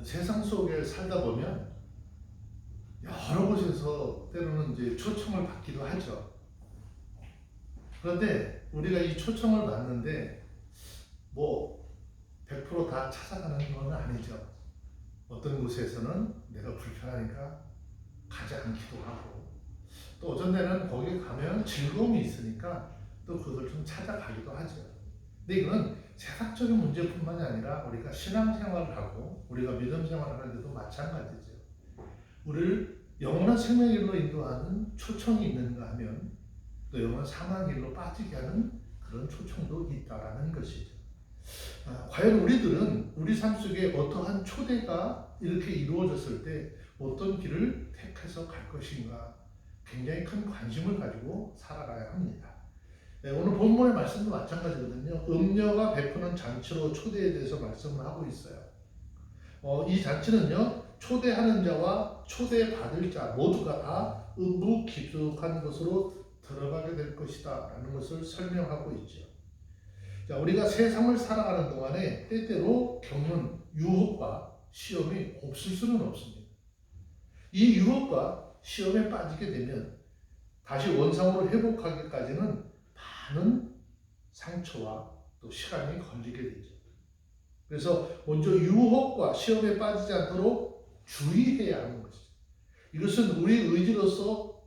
세상 속에 살다 보면 여러 곳에서 때로는 이제 초청을 받기도 하죠. 그런데 우리가 이 초청을 받는데 뭐 100%다 찾아가는 건 아니죠. 어떤 곳에서는 내가 불편하니까 가지 않기도 하고, 또 어떤 데는 거기 가면 즐거움이 있으니까 또 그걸 좀 찾아가기도 하죠. 근데 이거는 세상적인 문제뿐만이 아니라 우리가 신앙생활을 하고 우리가 믿음 생활을 하는데도 마찬가지죠. 우리를 영원한 생명의 길로 인도하는 초청이 있는가 하면 또 영원한 사망의 길로 빠지게 하는 그런 초청도 있다라는 것이죠. 과연 우리들은 우리 삶 속에 어떠한 초대가 이렇게 이루어졌을 때 어떤 길을 택해서 갈 것인가 굉장히 큰 관심을 가지고 살아가야 합니다. 오늘 본문의 말씀도 마찬가지거든요. 음녀가 베푸는 잔치로 초대에 대해서 말씀을 하고 있어요. 이 잔치는요, 초대하는 자와 초대받을 자 모두가 다 음부기득한 것으로 들어가게 될 것이다 라는 것을 설명하고 있죠. 자, 우리가 세상을 살아가는 동안에 때때로 겪는 유혹과 시험이 없을 수는 없습니다. 이 유혹과 시험에 빠지게 되면 다시 원상으로 회복하기까지는 많은 상처와 또 시간이 걸리게 되죠. 그래서 먼저 유혹과 시험에 빠지지 않도록 주의해야 하는 것이죠. 이것은 우리 의지로서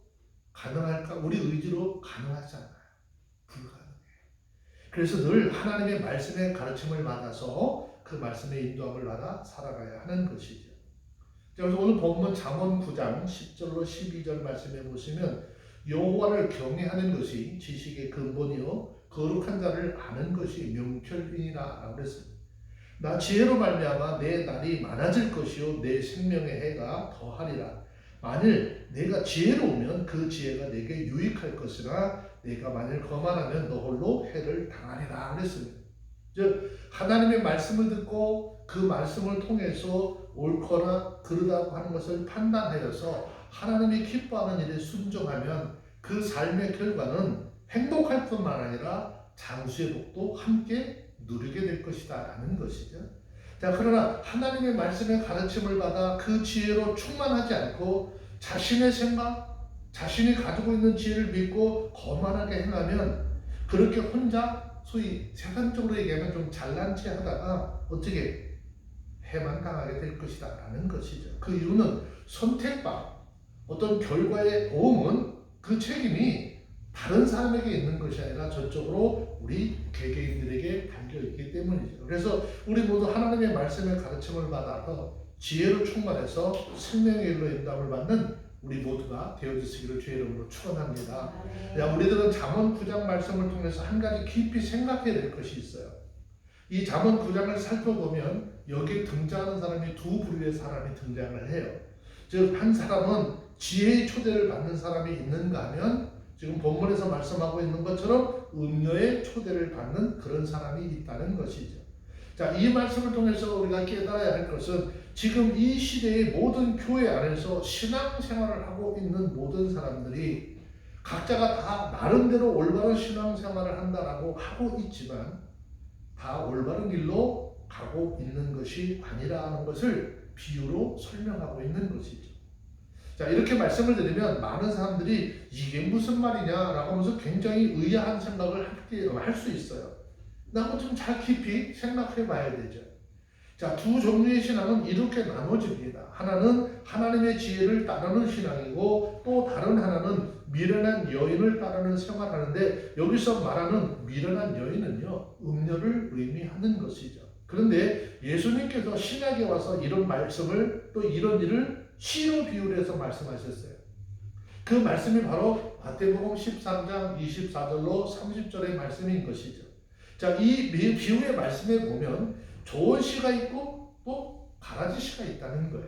가능할까? 우리 의지로 가능하지 않아요. 불가능해요. 그래서 늘 하나님의 말씀의 가르침을 받아서 그 말씀의 인도함을 받아 살아가야 하는 것이죠. 그래서 오늘 본문 잠언 9장 10절로 12절 말씀에 보시면 여호와를 경외하는 것이 지식의 근본이요 거룩한 자를 아는 것이 명철이니라 그랬습니다. 나 지혜로 말미암아 내 날이 많아질 것이요 내 생명의 해가 더하리라. 만일 내가 지혜로우면 그 지혜가 내게 유익할 것이나 내가 만일 거만하면 너 홀로 해를 당하리라 그랬습니다. 즉 하나님의 말씀을 듣고 그 말씀을 통해서 옳거나 그르다고 하는 것을 판단하여서 하나님이 기뻐하는 일에 순종하면 그 삶의 결과는 행복할 뿐만 아니라 장수의 복도 함께 누리게 될 것이다 라는 것이죠. 자, 그러나 하나님의 말씀의 가르침을 받아 그 지혜로 충만하지 않고 자신의 생각, 자신이 가지고 있는 지혜를 믿고 거만하게 행하면 그렇게 혼자 소위 세상적으로 얘기하면 좀 잘난 체 하다가 어떻게 해만 당하게 될 것이다 라는 것이죠. 그 이유는 선택과 어떤 결과의 도움은 그 책임이 다른 사람에게 있는 것이 아니라 전적으로 우리 개개인들에게 담겨있기 때문이죠. 그래서 우리 모두 하나님의 말씀의 가르침을 받아서 지혜로 충만해서 생명의 일로 인도함을 받는 우리 모두가 되어주시기를 주의 이름으로 축원합니다. 우리들은 잠언 9장 말씀을 통해서 한 가지 깊이 생각해야 될 것이 있어요. 이 잠언 9장을 살펴보면 여기에 등장하는 사람이 두 부류의 사람이 등장을 해요. 즉 한 사람은 지혜의 초대를 받는 사람이 있는가 하면 지금 본문에서 말씀하고 있는 것처럼 음녀의 초대를 받는 그런 사람이 있다는 것이죠. 자, 이 말씀을 통해서 우리가 깨달아야 할 것은 지금 이 시대의 모든 교회 안에서 신앙생활을 하고 있는 모든 사람들이 각자가 다 나름대로 올바른 신앙생활을 한다라고 하고 있지만 다 올바른 길로 가고 있는 것이 아니라는 것을 비유로 설명하고 있는 것이죠. 자, 이렇게 말씀을 드리면 많은 사람들이 이게 무슨 말이냐라고 하면서 굉장히 의아한 생각을 할 수 있어요. 한번 좀 잘 깊이 생각해 봐야 되죠. 자, 두 종류의 신앙은 이렇게 나눠집니다. 하나는 하나님의 지혜를 따르는 신앙이고 또 다른 하나는 미련한 여인을 따르는 생활하는데 여기서 말하는 미련한 여인은요, 음녀를 의미하는 것이죠. 그런데 예수님께서 신약에 와서 이런 말씀을 또 이런 일을 시로 비유를 해서 말씀하셨어요. 그 말씀이 바로 마태복음 13장 24절로 30절의 말씀인 것이죠. 자, 이 비유의 말씀에 보면 좋은 씨가 있고 또 가라지 씨가 있다는 거예요.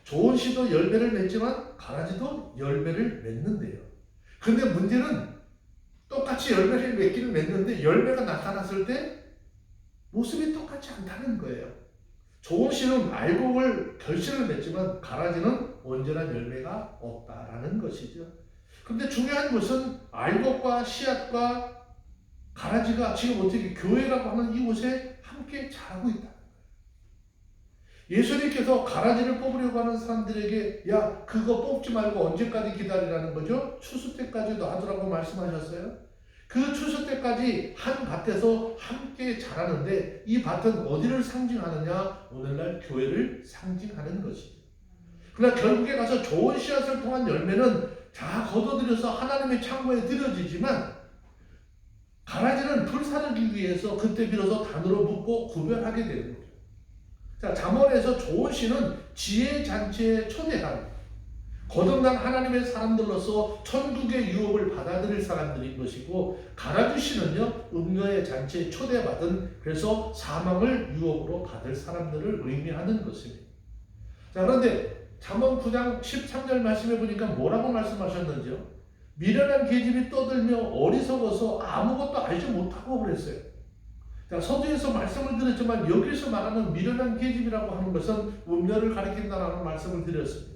좋은 씨도 열매를 맺지만 가라지도 열매를 맺는데요. 근데 문제는 똑같이 열매를 맺기는 맺는데 열매가 나타났을 때 모습이 똑같지 않다는 거예요. 좋은 씨는 알곡을 결실을 맺지만 가라지는 온전한 열매가 없다라는 것이죠. 그런데 중요한 것은 알곡과 씨앗과 가라지가 지금 어떻게 교회라고 하는 이곳에 함께 자라고 있다는 거예요. 예수님께서 가라지를 뽑으려고 하는 사람들에게 야 그거 뽑지 말고 언제까지 기다리라는 거죠? 추수 때까지도 하더라고 말씀하셨어요. 그 추수 때까지 한 밭에서 함께 자라는데 이 밭은 어디를 상징하느냐? 오늘날 교회를 상징하는 것이죠. 그러나 결국에 가서 좋은 씨앗을 통한 열매는 다 거둬들여서 하나님의 창고에 들여지지만 가라지는 불사르기 위해서 그때 비로소 단으로 묶고 구별하게 되는 거죠. 자, 잠언에서 좋은 씨는 지혜 잔치에 초대한 거듭난 하나님의 사람들로서 천국의 유업을 받아들일 사람들인 것이고, 가라지 씨는요 음녀의 잔치에 초대받은, 그래서 사망을 유업으로 받을 사람들을 의미하는 것입니다. 자, 그런데 잠언 9장 13절 말씀해 보니까 뭐라고 말씀하셨는지요? 미련한 계집이 떠들며 어리석어서 아무것도 알지 못하고 그랬어요. 자, 서두에서 말씀을 드렸지만 여기서 말하는 미련한 계집이라고 하는 것은 음녀를 가리킨다라는 말씀을 드렸습니다.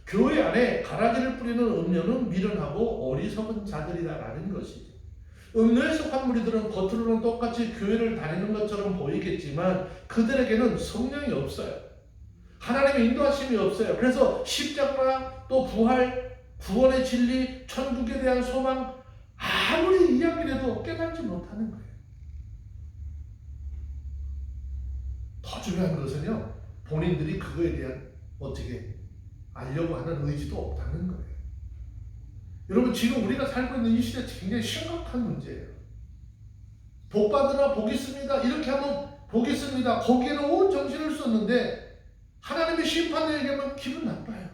교회 안에 가라지를 뿌리는 음녀는 미련하고 어리석은 자들이다라는 것이죠. 음녀에 속한 무리들은 겉으로는 똑같이 교회를 다니는 것처럼 보이겠지만 그들에게는 성령이 없어요. 하나님의 인도하심이 없어요. 그래서 십자가, 또 부활, 구원의 진리, 천국에 대한 소망 아무리 이야기를 해도 깨닫지 못하는 거예요. 더 중요한 것은요, 본인들이 그거에 대한 어떻게 알려고 하는 의지도 없다는 거예요. 여러분, 지금 우리가 살고 있는 이 시대 굉장히 심각한 문제예요. 복 받으라 복 있습니다. 이렇게 하면 복 있습니다. 거기에는 온 정신을 썼는데 하나님의 심판 얘기하면 기분 나빠요.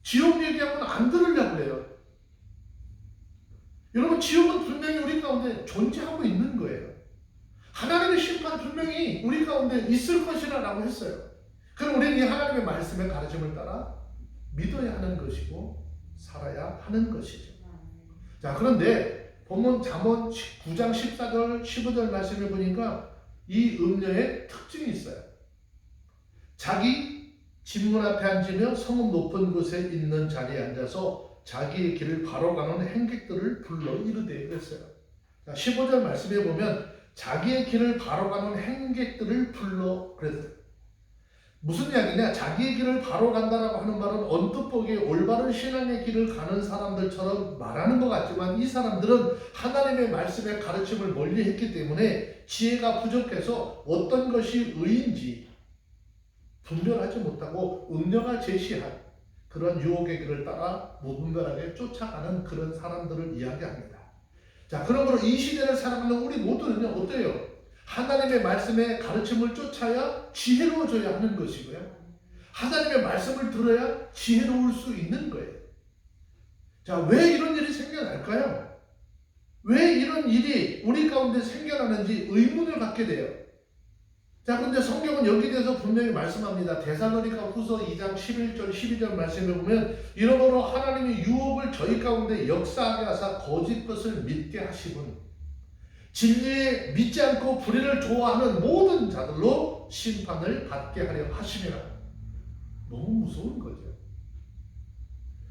지옥 얘기하면 안 들으려고 해요. 여러분, 지옥은 분명히 우리 가운데 존재하고 있는 거예요. 하나님의 심판 분명히 우리 가운데 있을 것이라고 했어요. 그럼 우리는 이 하나님의 말씀의 가르침을 따라 믿어야 하는 것이고 살아야 하는 것이죠. 자, 그런데 본문 잠언 9장 14절 15절 말씀을 보니까 이 음녀의 특징이 있어요. 자기 집문 앞에 앉으며 성읍 높은 곳에 있는 자리에 앉아서 자기의 길을 바로 가는 행객들을 불러 이르되 그랬어요. 자, 15절 말씀에 보면 자기의 길을 바로 가는 행객들을 불러 그랬어요. 무슨 이야기냐? 자기의 길을 바로 간다라고 하는 말은 언뜻 보기에 올바른 신앙의 길을 가는 사람들처럼 말하는 것 같지만 이 사람들은 하나님의 말씀의 가르침을 멀리 했기 때문에 지혜가 부족해서 어떤 것이 의인지 분별하지 못하고 음녀가 제시한 그런 유혹의 길을 따라 무분별하게 쫓아가는 그런 사람들을 이야기합니다. 자, 그러므로 이 시대를 살아가는 우리 모두는요, 어때요? 하나님의 말씀의 가르침을 쫓아야 지혜로워져야 하는 것이고요. 하나님의 말씀을 들어야 지혜로울 수 있는 거예요. 자, 왜 이런 일이 생겨날까요? 왜 이런 일이 우리 가운데 생겨나는지 의문을 갖게 돼요. 자, 그런데 성경은 여기에 대해서 분명히 말씀합니다. 데살로니가 후서 2장 11절 12절 말씀에 보면 이러므로 하나님이 유혹을 저희 가운데 역사하게 하사 거짓 것을 믿게 하시군 진리에 믿지 않고 불의를 좋아하는 모든 자들로 심판을 받게 하려 하심이라. 너무 무서운 거죠.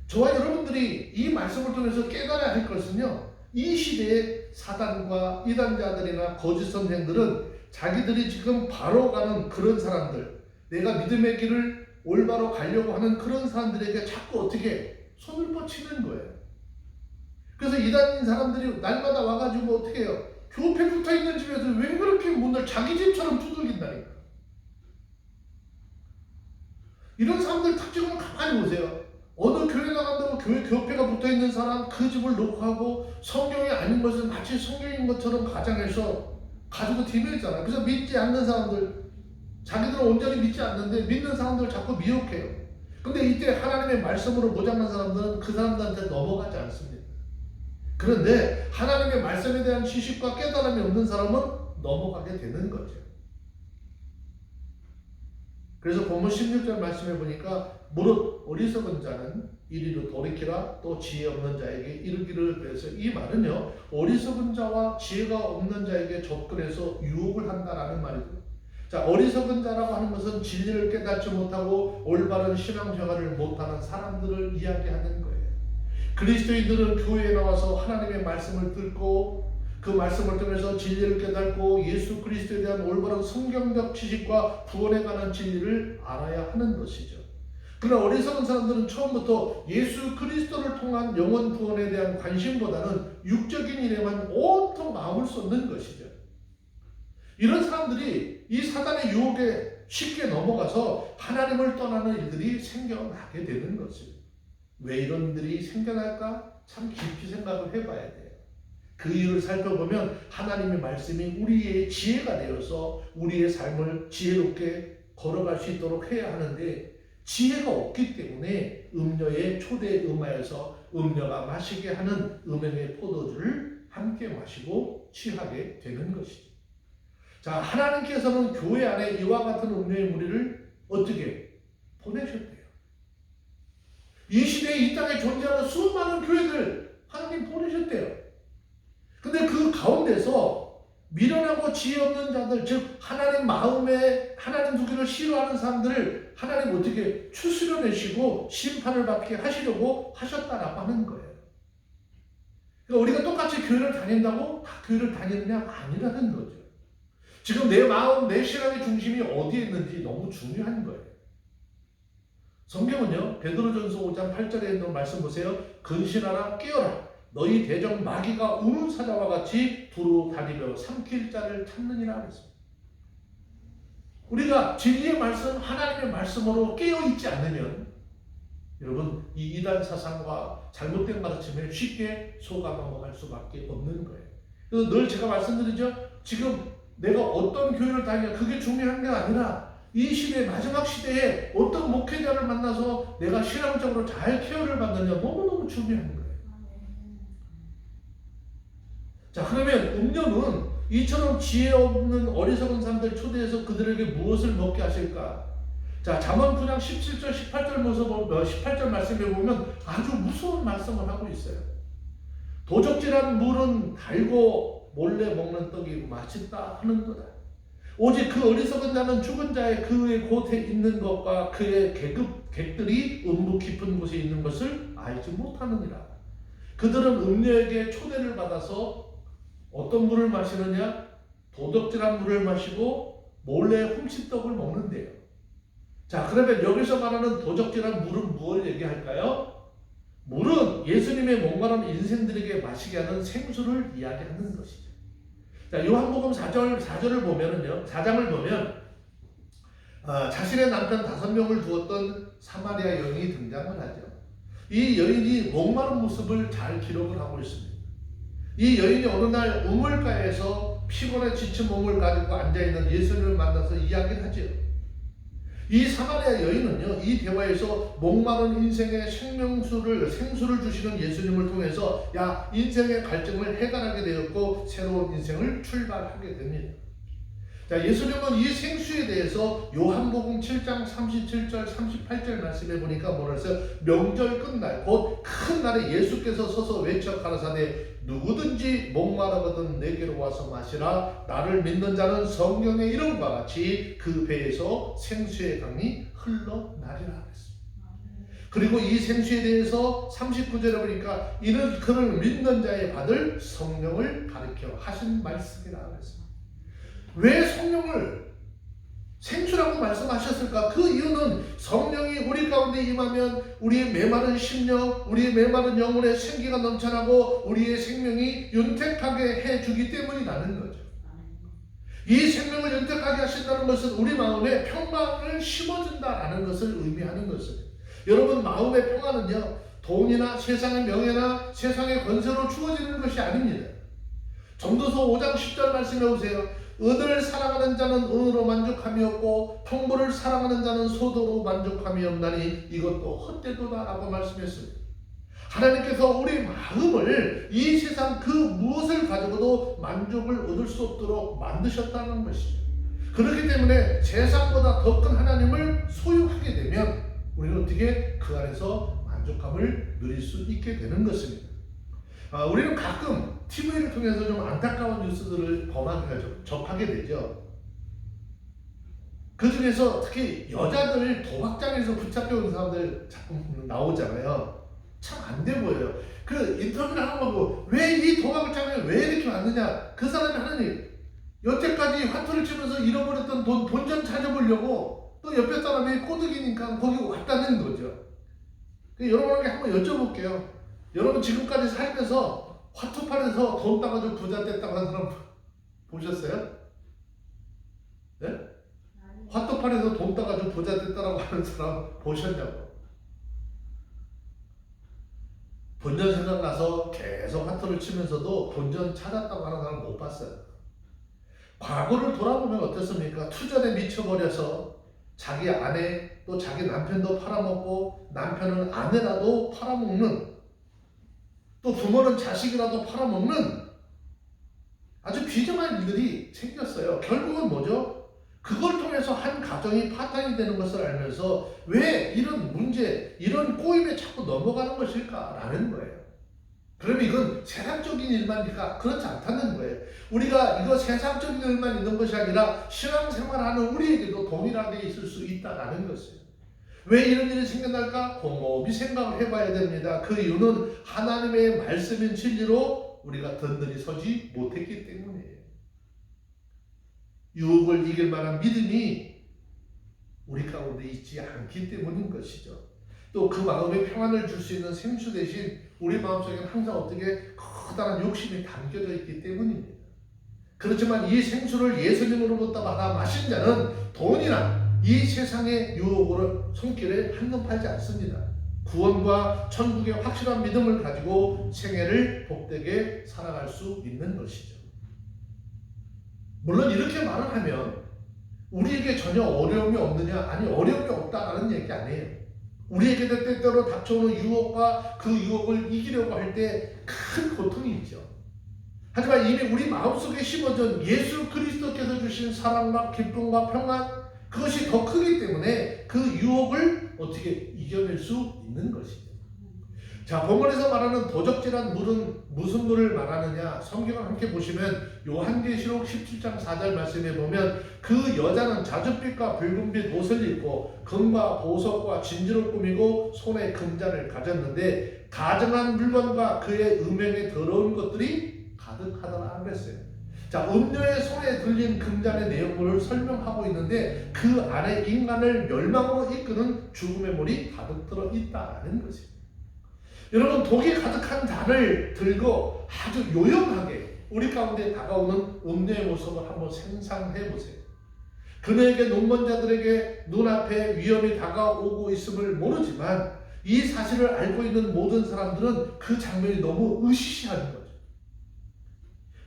저와 여러분들이 이 말씀을 통해서 깨달아야 할 것은요, 이 시대의 사단과 이단자들이나 거짓 선생들은 자기들이 지금 바로 가는 그런 사람들, 내가 믿음의 길을 올바로 가려고 하는 그런 사람들에게 자꾸 어떻게 손을 뻗치는 거예요. 그래서 이단인 사람들이 날마다 와가지고 어떻게 해요? 교회 붙어있는 집에서 왜 그렇게 문을 자기 집처럼 두들긴다니까. 이런 사람들 특징은 가만히 보세요. 어느 교회 나간다고 교회 교회가 붙어있는 사람 그 집을 놓고 하고 성경이 아닌 것을 마치 성경인 것처럼 가장해서 가지고 디베이잖아요. 그래서 믿지 않는 사람들, 자기들은 온전히 믿지 않는데 믿는 사람들을 자꾸 미혹해요. 근데 이때 하나님의 말씀으로 모장한 사람들은 그 사람들한테 넘어가지 않습니다. 그런데 하나님의 말씀에 대한 지식과 깨달음이 없는 사람은 넘어가게 되는 거죠. 그래서 본문 16절 말씀해 보니까 무릇 어리석은 자는 이리로 돌이키라 또 지혜 없는 자에게 이르기를. 그래서 이 말은요, 어리석은 자와 지혜가 없는 자에게 접근해서 유혹을 한다라는 말이죠. 자, 어리석은 자라고 하는 것은 진리를 깨닫지 못하고 올바른 신앙생활을 못하는 사람들을 이야기하는 거예요. 그리스도인들은 교회에 나와서 하나님의 말씀을 듣고 그 말씀을 통해서 진리를 깨닫고 예수 그리스도에 대한 올바른 성경적 지식과 구원에 관한 진리를 알아야 하는 것이죠. 그러나 어리석은 사람들은 처음부터 예수 그리스도를 통한 영원 구원에 대한 관심보다는 육적인 일에만 온통 마음을 쏟는 것이죠. 이런 사람들이 이 사단의 유혹에 쉽게 넘어가서 하나님을 떠나는 일들이 생겨나게 되는 것입니다. 왜 이런 일들이 생겨날까? 참 깊이 생각을 해봐야 돼요. 그 이유를 살펴보면 하나님의 말씀이 우리의 지혜가 되어서 우리의 삶을 지혜롭게 걸어갈 수 있도록 해야 하는데, 지혜가 없기 때문에 음녀의 초대에 음하여서 음녀가 마시게 하는 음행의 포도주를 함께 마시고 취하게 되는 것이죠. 자, 하나님께서는 교회 안에 이와 같은 음녀의 무리를 어떻게 보내셨대요? 이 시대에 이 땅에 존재하는 수많은 교회들 하나님 보내셨대요. 근데 그 가운데서 미련하고 지혜 없는 자들, 즉 하나님 마음에 하나님 두기를 싫어하는 사람들을 하나님 어떻게 추스려내시고 심판을 받게 하시려고 하셨다라고 하는 거예요. 그러니까 우리가 똑같이 교회를 다닌다고 다 교회를 다니느냐? 아니라는 거죠. 지금 내 마음, 내 신앙의 중심이 어디에 있는지 너무 중요한 거예요. 성경은요, 베드로전서 5장 8절에 있는 말씀 보세요. 근신하라, 깨어라. 너희 대적 마귀가 우는 사자와 같이 두루 다니며 삼킬 자를 찾느니라 그랬습니다. 우리가 진리의 말씀, 하나님의 말씀으로 깨어있지 않으면 여러분 이 이단 사상과 잘못된 가르침에 쉽게 속아 넘어갈 수밖에 없는 거예요. 그래서 늘 제가 말씀드리죠. 지금 내가 어떤 교회를 다니냐 그게 중요한 게 아니라 이 시대 마지막 시대에 어떤 목회자를 만나서 내가 신앙적으로 잘 케어를 받느냐 너무너무 중요한 거예요. 자, 그러면 음료는 이처럼 지혜 없는 어리석은 사람들 초대해서 그들에게 무엇을 먹게 하실까? 자, 잠언 9장 17절 18절 말씀에 보면 아주 무서운 말씀을 하고 있어요. 도적질한 물은 달고 몰래 먹는 떡이 맛있다 하는도다. 오직 그 어리석은 자는 죽은 자의 그의 곳에 있는 것과 그의 객들이 음부 깊은 곳에 있는 것을 알지 못하느니라. 그들은 음녀에게 초대를 받아서 어떤 물을 마시느냐? 도둑질한 물을 마시고 몰래 훔치떡을 먹는데요. 자, 그러면 여기서 말하는 도적질한 물은 무엇을 얘기할까요? 물은 예수님의 목마른 인생들에게 마시게 하는 생수를 이야기하는 것이죠. 자, 요한복음 4장을 보면 자신의 남편 5명을 두었던 사마리아 여인이 등장을 하죠. 이 여인이 목마른 모습을 잘 기록을 하고 있습니다. 이 여인이 어느 날 우물가에서 피곤해 지친 몸을 가지고 앉아있는 예수님을 만나서 이야기를 하죠. 이 사마리아 여인은요, 이 대화에서 목마른 인생의 생수를 주시는 예수님을 통해서 인생의 갈증을 해결하게 되었고 새로운 인생을 출발하게 됩니다. 자, 예수님은 이 생수에 대해서 요한복음 7장 37절 38절 말씀에 보니까 뭐라 했어요? 명절 끝날 곧 큰 날에 예수께서 서서 외쳐 가라사대 누구든지 목마르거든 내게로 와서 마시라. 나를 믿는 자는 성경의 이름과 같이 그 배에서 생수의 강이 흘러나리라 그랬습니다. 그리고 이 생수에 대해서 39절에 보니까 이는 그를 믿는 자에 받을 성령을 가리켜 하신 말씀이라 그랬습니다. 왜 성령을 생수라고 말씀하셨을까? 그 이유는 성령이 우리 가운데 임하면 우리의 메마른 심령, 우리의 메마른 영혼에 생기가 넘쳐나고 우리의 생명이 윤택하게 해주기 때문이라는 거죠. 이 생명을 윤택하게 하신다는 것은 우리 마음에 평강을 심어준다라는 것을 의미하는 것입니다. 여러분, 마음의 평안은요, 돈이나 세상의 명예나 세상의 권세로 주어지는 것이 아닙니다. 전도서 5장 10절 말씀해 보세요. 은을 사랑하는 자는 은으로 만족함이 없고 통보를 사랑하는 자는 소도로 만족함이 없나니 이것도 헛되도다 라고 말씀했습니다. 하나님께서 우리 마음을 이 세상 그 무엇을 가지고도 만족을 얻을 수 없도록 만드셨다는 것이죠. 그렇기 때문에 세상보다 더 큰 하나님을 소유하게 되면 우리는 어떻게 그 안에서 만족감을 누릴 수 있게 되는 것입니다. 우리는 가끔 TV를 통해서 좀 안타까운 뉴스들을 접하게 되죠. 그 중에서 특히 여자들 도박장에서 붙잡혀 온 사람들 자꾸 나오잖아요. 참 안 돼 보여요. 그 인터뷰를 하는 거고 왜 이 도박을 짜면 왜 이렇게 왔느냐? 그 사람이 하느니 여태까지 화투를 치면서 잃어버렸던 돈 본전 찾아보려고 또 옆에 사람이 꼬드기니까 거기 왔다는 거죠. 여러분에게 한번 여쭤볼게요. 여러분 지금까지 살면서 화투판에서 돈 따가지고 부자 됐다고 하는 사람 보셨어요? 네? 화투판에서 돈 따가지고 부자 됐다고 하는 사람 보셨냐고? 본전 생각나서 계속 화투를 치면서도 본전 찾았다고 하는 사람 못 봤어요. 과거를 돌아보면 어떻습니까? 투전에 미쳐버려서 자기 아내 또 자기 남편도 팔아먹고 남편은 아내라도 팔아먹는 또 부모는 자식이라도 팔아먹는 아주 비정한 일들이 생겼어요. 결국은 뭐죠? 그걸 통해서 한 가정이 파탄이 되는 것을 알면서 왜 이런 문제, 이런 꼬임에 자꾸 넘어가는 것일까라는 거예요. 그러면 이건 세상적인 일만이니까 그렇지 않다는 거예요. 우리가 이거 세상적인 일만 있는 것이 아니라 신앙생활하는 우리에게도 동일하게 있을 수 있다라는 것이에요. 왜 이런 일이 생겨날까? 곰곰이 생각을 해봐야 됩니다. 그 이유는 하나님의 말씀인 진리로 우리가 든든히 서지 못했기 때문이에요. 유혹을 이길 만한 믿음이 우리 가운데 있지 않기 때문인 것이죠. 또 그 마음에 평안을 줄 수 있는 생수 대신 우리 마음속에는 항상 어떻게 커다란 욕심이 담겨져 있기 때문입니다. 그렇지만 이 생수를 예수님으로부터 받아 마신 자는 돈이나 이 세상의 유혹으로 손길에 한눈 팔지 않습니다. 구원과 천국의 확실한 믿음을 가지고 생애를 복되게 살아갈 수 있는 것이죠. 물론 이렇게 말을 하면 우리에게 전혀 어려움이 없느냐? 아니, 어려움이 없다라는 얘기 아니에요. 우리에게도 때때로 닥쳐오는 유혹과 그 유혹을 이기려고 할 때 큰 고통이 있죠. 하지만 이미 우리 마음속에 심어진 예수 그리스도께서 주신 사랑과 기쁨과 평안, 그것이 더 크기 때문에 그 유혹을 어떻게 이겨낼 수 있는 것이죠. 자, 본문에서 말하는 도적질한 물은 무슨 물을 말하느냐? 성경을 함께 보시면 요한계시록 17장 4절 말씀에 보면 그 여자는 자줏빛과 붉은빛 옷을 입고 금과 보석과 진주를 꾸미고 손에 금잔을 가졌는데 다정한 물건과 그의 음행에 더러운 것들이 가득하더라 그랬어요. 자, 음녀의 손에 들린 금잔의 내용물을 설명하고 있는데 그 안에 인간을 멸망으로 이끄는 죽음의 물이 가득 들어 있다는 것입니다. 여러분, 독이 가득한 잔을 들고 아주 요염하게 우리 가운데 다가오는 음녀의 모습을 한번 상상해 보세요. 그녀에게 눈먼 자들에게 눈앞에 위험이 다가오고 있음을 모르지만 이 사실을 알고 있는 모든 사람들은 그 장면이 너무 으시시하는 거죠.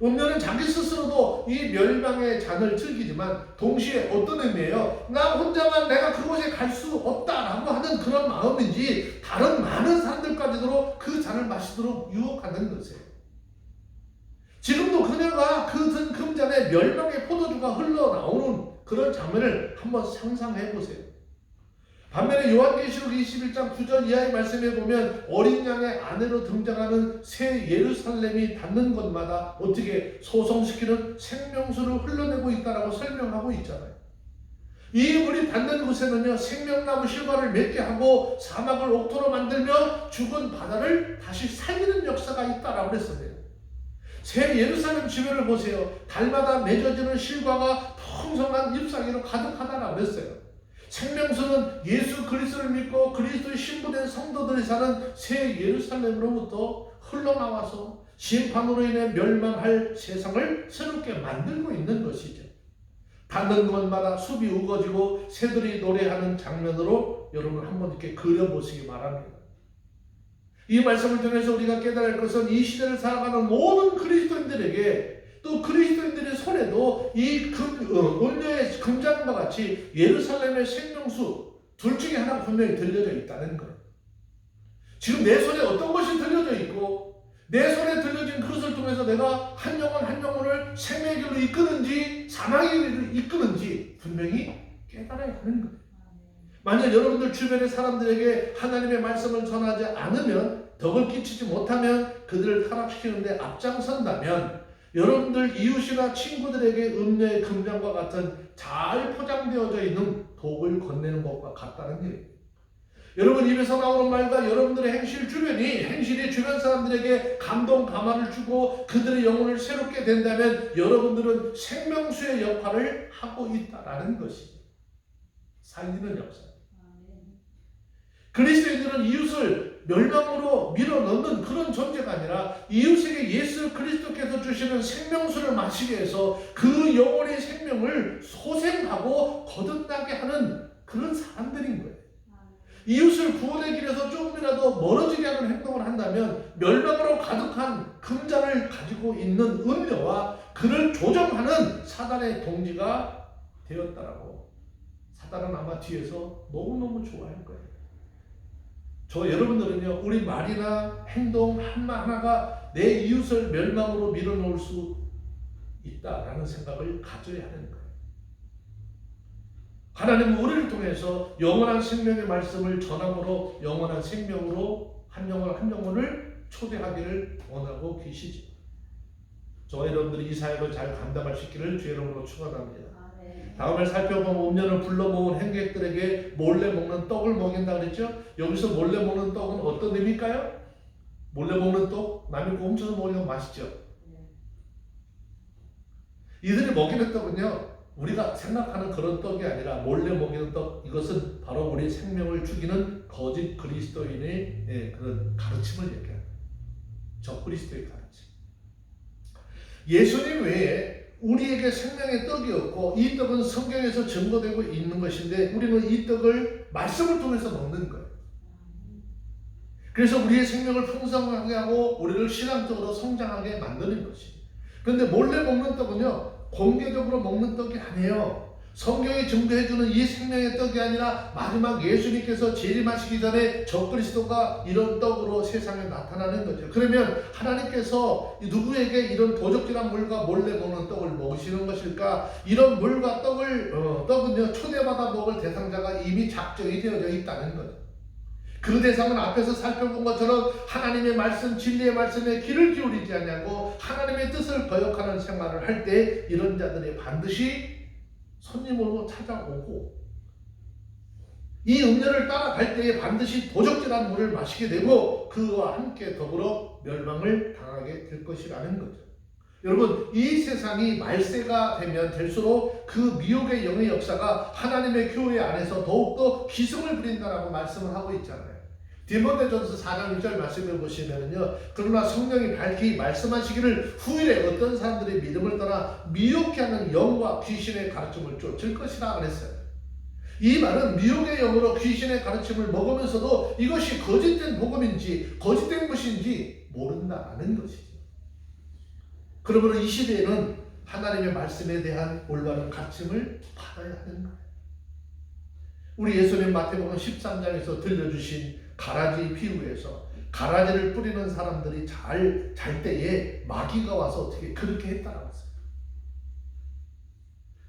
음녀는 자기 스스로도 이 멸망의 잔을 즐기지만 동시에 어떤 의미예요? 나 혼자만 내가 그곳에 갈 수 없다라고 하는 그런 마음인지 다른 많은 사람들까지도 그 잔을 마시도록 유혹하는 것이에요. 지금도 그녀가 그 든 금잔에 멸망의 포도주가 흘러나오는 그런 장면을 한번 상상해 보세요. 반면에 요한계시록 21장 9절 이하의 말씀에 보면 어린 양의 아내로 등장하는 새 예루살렘이 닿는 곳마다 어떻게 소성시키는 생명수를 흘러내고 있다라고 설명하고 있잖아요. 이 물이 닿는 곳에는요, 생명나무 실과를 맺게 하고 사막을 옥토로 만들며 죽은 바다를 다시 살리는 역사가 있다라고 그랬습니다. 새 예루살렘 주변을 보세요. 달마다 맺어지는 실과가 풍성한 잎사귀로 가득하다라고 그랬어요. 생명수는 예수 그리스도를 믿고 그리스도의 신부된 성도들이 사는 새 예루살렘으로부터 흘러나와서 심판으로 인해 멸망할 세상을 새롭게 만들고 있는 것이죠. 닿는 곳마다 숲이 우거지고 새들이 노래하는 장면으로 여러분 한번 이렇게 그려보시기 바랍니다. 이 말씀을 통해서 우리가 깨달을 것은 이 시대를 살아가는 모든 그리스도인들에게 또 그리스도인들의 손에도 이 음녀의 금잔과 같이 예루살렘의 생명수 둘 중에 하나 분명히 들려져 있다는 거예요. 지금 내 손에 어떤 것이 들려져 있고 내 손에 들려진 그것을 통해서 내가 한 영혼 한 영혼을 생명의 길로 이끄는지 사망의 길로 이끄는지 분명히 깨달아야 하는 거예요. 만약 여러분들 주변의 사람들에게 하나님의 말씀을 전하지 않으면 덕을 끼치지 못하면 그들을 타락시키는데 앞장선다면 여러분들 이웃이나 친구들에게 음녀의 금잔과 같은 잘 포장되어져 있는 독을 건네는 것과 같다는 얘기예요. 여러분 입에서 나오는 말과 여러분들의 행실이 주변 사람들에게 감동, 감화를 주고 그들의 영혼을 새롭게 된다면 여러분들은 생명수의 역할을 하고 있다라는 것이죠. 살리는 역사. 그리스도인들은 이웃을 멸망으로 밀어넣는 그런 존재가 아니라 이웃에게 예수 그리스도께서 주시는 생명수를 마시게 해서 그 영혼의 생명을 소생하고 거듭나게 하는 그런 사람들인 거예요. 이웃을 구원의 길에서 조금이라도 멀어지게 하는 행동을 한다면 멸망으로 가득한 금잔을 가지고 있는 음녀와 그를 조정하는 사단의 동지가 되었다라고. 사단은 아마 뒤에서 너무너무 좋아할 거예요. 여러분들은요, 우리 말이나 행동 하나가 내 이웃을 멸망으로 밀어넣을 수 있다라는 생각을 가져야 하는 거예요. 하나님은 우리를 통해서 영원한 생명의 말씀을 전함으로 영원한 생명으로 한 영혼을 초대하기를 원하고 계시죠. 여러분들이 이 사역을 잘 감당할 수 있기를 주의 이름으로 축원합니다. 다음을 살펴보면 음녀를 불러 모은 행객들에게 몰래 먹는 떡을 먹인다 그랬죠? 여기서 몰래 먹는 떡은 어떤 의미일까요? 몰래 먹는 떡? 남이 훔쳐서 먹으면 맛있죠? 이들이 먹이는 떡은요, 우리가 생각하는 그런 떡이 아니라 몰래 먹이는 떡, 이것은 바로 우리 생명을 죽이는 거짓 그리스도인의 그런 가르침을 얘기합니다. 적그리스도의 가르침. 예수님 외에 우리에게 생명의 떡이 없고 이 떡은 성경에서 증거되고 있는 것인데 우리는 이 떡을 말씀을 통해서 먹는 거예요. 그래서 우리의 생명을 풍성하게 하고 우리를 신앙적으로 성장하게 만드는 것이에요. 그런데 몰래 먹는 떡은요, 공개적으로 먹는 떡이 아니에요. 성경이 증거해주는 이 생명의 떡이 아니라 마지막 예수님께서 재림하시기 전에 적그리스도가 이런 떡으로 세상에 나타나는 거죠. 그러면 하나님께서 누구에게 이런 도적질한 물과 몰래 먹는 떡을 먹으시는 것일까? 이런 물과 떡은요, 초대받아 먹을 대상자가 이미 작정이 되어져 있다는 거죠. 그 대상은 앞에서 살펴본 것처럼 하나님의 말씀, 진리의 말씀에 귀를 기울이지 않냐고 하나님의 뜻을 거역하는 생활을 할 때 이런 자들이 반드시 손님으로 찾아오고 이 음료를 따라갈 때에 반드시 도적질한 물을 마시게 되고 그와 함께 더불어 멸망을 당하게 될 것이라는 거죠. 여러분, 이 세상이 말세가 되면 될수록 그 미혹의 영의 역사가 하나님의 교회 안에서 더욱더 기승을 부린다라고 말씀을 하고 있잖아요. 디모데전서 4장 1절 말씀을 보시면요, 그러나 성령이 밝히 말씀하시기를 후일에 어떤 사람들이 믿음을 떠나 미혹케 하는 영과 귀신의 가르침을 쫓을 것이라 그랬어요. 이 말은 미혹의 영으로 귀신의 가르침을 먹으면서도 이것이 거짓된 복음인지 거짓된 것인지 모른다는 것이죠. 그러므로 이 시대에는 하나님의 말씀에 대한 올바른 가르침을 받아야 하는 거예요. 우리 예수님 마태복음 13장에서 들려주신 가라지 비유에서 가라지를 뿌리는 사람들이 잘 때에 마귀가 와서 어떻게 그렇게 했다라고 했어요.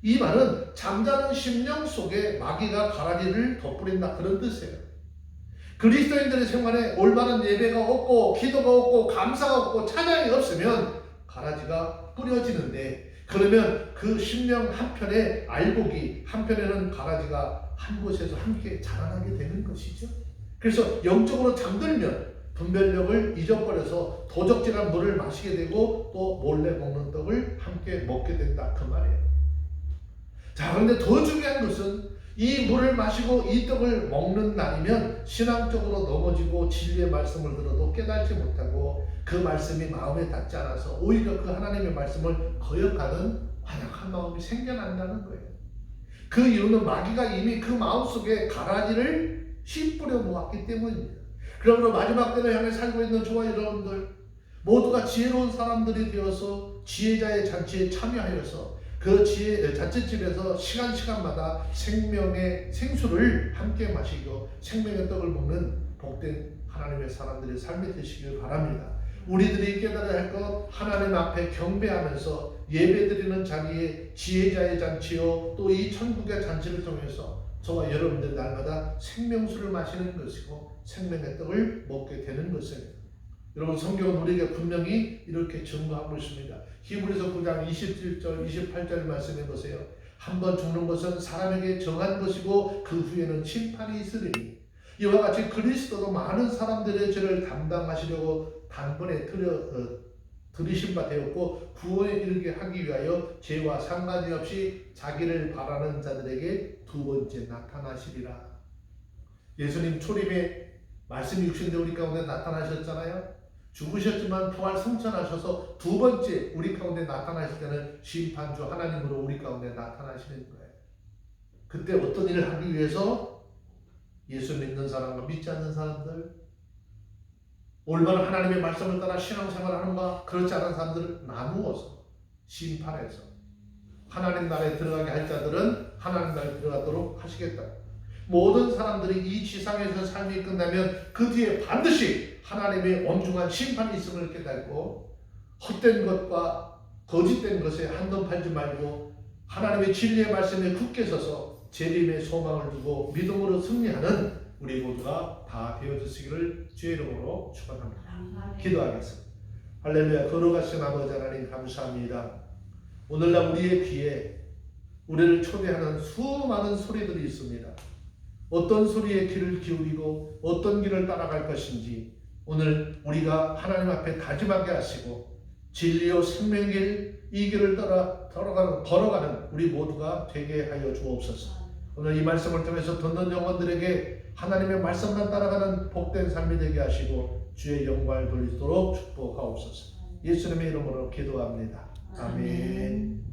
이 말은 잠자는 심령 속에 마귀가 가라지를 덧뿌린다 그런 뜻이에요. 그리스도인들의 생활에 올바른 예배가 없고 기도가 없고 감사가 없고 찬양이 없으면 가라지가 뿌려지는데, 그러면 그 심령 한편에 알곡이, 한편에는 가라지가 한 곳에서 함께 자라나게 되는 것이죠. 그래서 영적으로 잠들면 분별력을 잊어버려서 도적질한 물을 마시게 되고 또 몰래 먹는 떡을 함께 먹게 된다 그 말이에요. 자, 그런데 더 중요한 것은 이 물을 마시고 이 떡을 먹는 날이면 신앙적으로 넘어지고 진리의 말씀을 들어도 깨닫지 못하고 그 말씀이 마음에 닿지 않아서 오히려 그 하나님의 말씀을 거역하는 완악한 마음이 생겨난다는 거예요. 그 이유는 마귀가 이미 그 마음속에 가라지를 씨 뿌려 놓았기 때문입니다. 그러므로 마지막 때를 향해 살고 있는 저와 여러분들 모두가 지혜로운 사람들이 되어서 지혜자의 잔치에 참여하여서 그 잔치집에서 시간마다 생명의 생수를 함께 마시고 생명의 떡을 먹는 복된 하나님의 사람들의 삶이 되시길 바랍니다. 우리들이 깨달아야 할 것, 하나님 앞에 경배하면서 예배드리는 자리에 지혜자의 잔치요 또 이 천국의 잔치를 통해서 저와 여러분들 날마다 생명수를 마시는 것이고 생명의 떡을 먹게 되는 것입니다. 여러분, 성경은 우리에게 분명히 이렇게 증거하고 있습니다. 히브리서 9장 27절 28절 말씀해 보세요. 한번 죽는 것은 사람에게 정한 것이고 그 후에는 심판이 있으리니 이와 같이 그리스도도 많은 사람들의 죄를 담당하시려고 단번에 들이신 바 되었고 구원에 이르게 하기 위하여 죄와 상관이 없이 자기를 바라는 자들에게 두 번째 나타나시리라. 예수님 초림에 말씀이 육신되어 우리 가운데 나타나셨잖아요. 죽으셨지만 부활 승천하셔서 두 번째 우리 가운데 나타나실 때는 심판주 하나님으로 우리 가운데 나타나시는 거예요. 그때 어떤 일을 하기 위해서 예수 믿는 사람과 믿지 않는 사람들, 올바른 하나님의 말씀을 따라 신앙생활을 하는가 그렇지 않은 사람들을 나누어서 심판해서 하나님 나라에 들어가게 할 자들은 하나님 나라에 들어가도록 하시겠다. 모든 사람들이 이 지상에서 삶이 끝나면 그 뒤에 반드시 하나님의 엄중한 심판이 있음을 깨닫고 헛된 것과 거짓된 것에 한돈 팔지 말고 하나님의 진리의 말씀에 굳게 서서 재림의 소망을 두고 믿음으로 승리하는 우리 모두가 다 되어주시기를 주의 이름으로 축원합니다. 기도하겠습니다. 할렐루야. 걸어가신 아버지 하나님 감사합니다. 오늘날 우리의 귀에 우리를 초대하는 수많은 소리들이 있습니다. 어떤 소리에 귀를 기울이고 어떤 길을 따라갈 것인지 오늘 우리가 하나님 앞에 다짐하게 하시고 진리요 생명길 이 길을 따라 걸어가는 우리 모두가 되게 하여 주옵소서. 오늘 이 말씀을 통해서 듣는 영혼들에게 하나님의 말씀만 따라가는 복된 삶이 되게 하시고 주의 영광을 돌리도록 축복하옵소서. 예수님의 이름으로 기도합니다. 아멘.